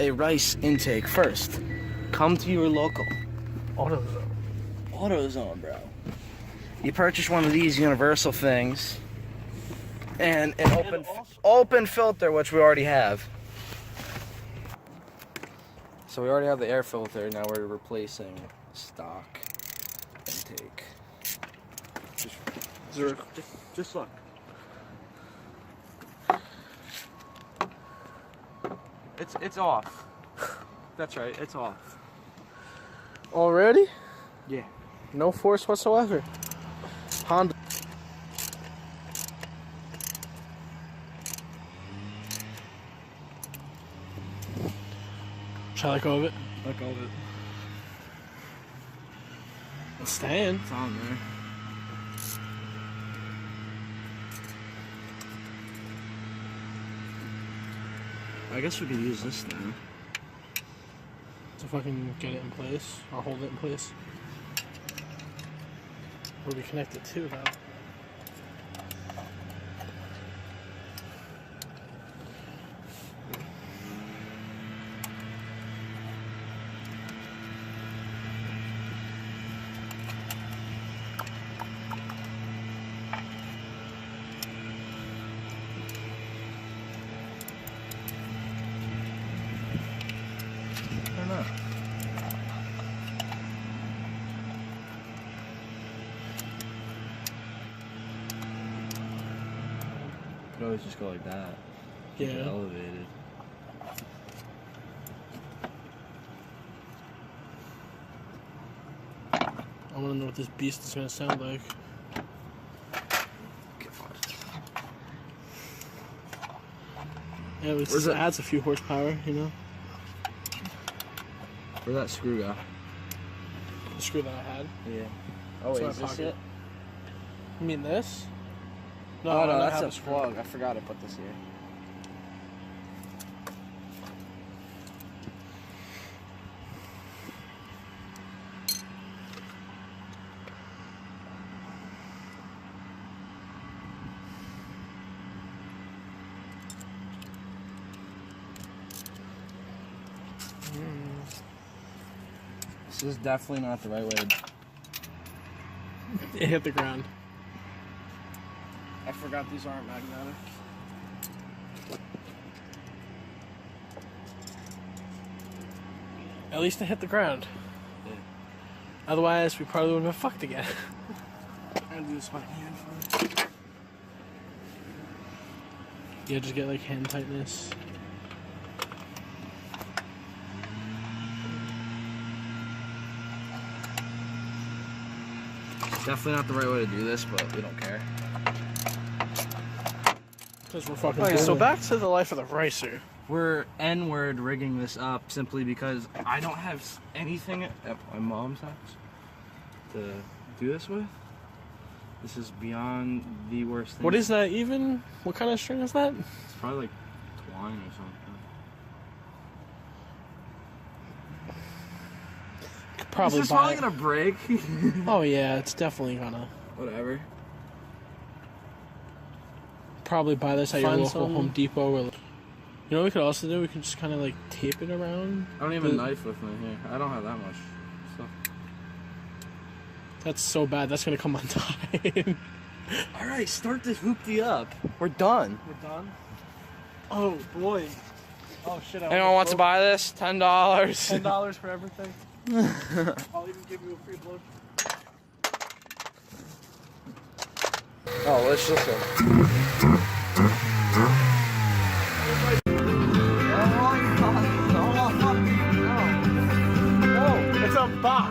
a rice intake first. Come to your local AutoZone, bro. You purchase one of these universal things and an open filter, which we already have. So we already have the air filter. Now we're replacing stock intake. Just look. It's off. That's right, it's off. Already? Yeah. No force whatsoever. Honda. Shall I let go of it? Let go of it. It's staying. It's on there. I guess we could use this now. To fucking get it in place, or hold it in place. Where do we connect it to, though? I don't know. Could always just go like that. Keep it elevated. I want to know what this beast is going to sound like. Yeah, at least it adds a few horsepower, you know? Where'd that screw go? The screw that I had. Yeah. Oh wait, is this it? You mean this? No, no, that's a plug. I forgot to put this here. This is definitely not the right way to... It hit the ground. I forgot these aren't magnetic. At least it hit the ground. Yeah. Otherwise, we probably would have been fucked again. I'm gonna do this by hand first. Yeah, just get like hand tightness. Definitely not the right way to do this, but we don't care. Because we're fucking okay, so back to the life of the racer. We're N-word rigging this up simply because I don't have anything at my mom's house to do this with. This is beyond the worst thing. What is that even? What kind of string is that? It's probably like twine or something. Probably this is probably gonna break. Oh yeah, it's definitely gonna. Whatever. Probably buy this at your local Home Depot. Or, you know what we could also do? We could just kind of like tape it around. I don't even have a knife with me here. I don't have that much stuff. That's so bad. That's gonna come undone. All right, start this hoopty up. We're done. We're done. Oh boy. Oh shit. Anyone wants to buy this? $10. $10 for everything. I'll even give you a free blow. Oh, let's just go. No, it's a box.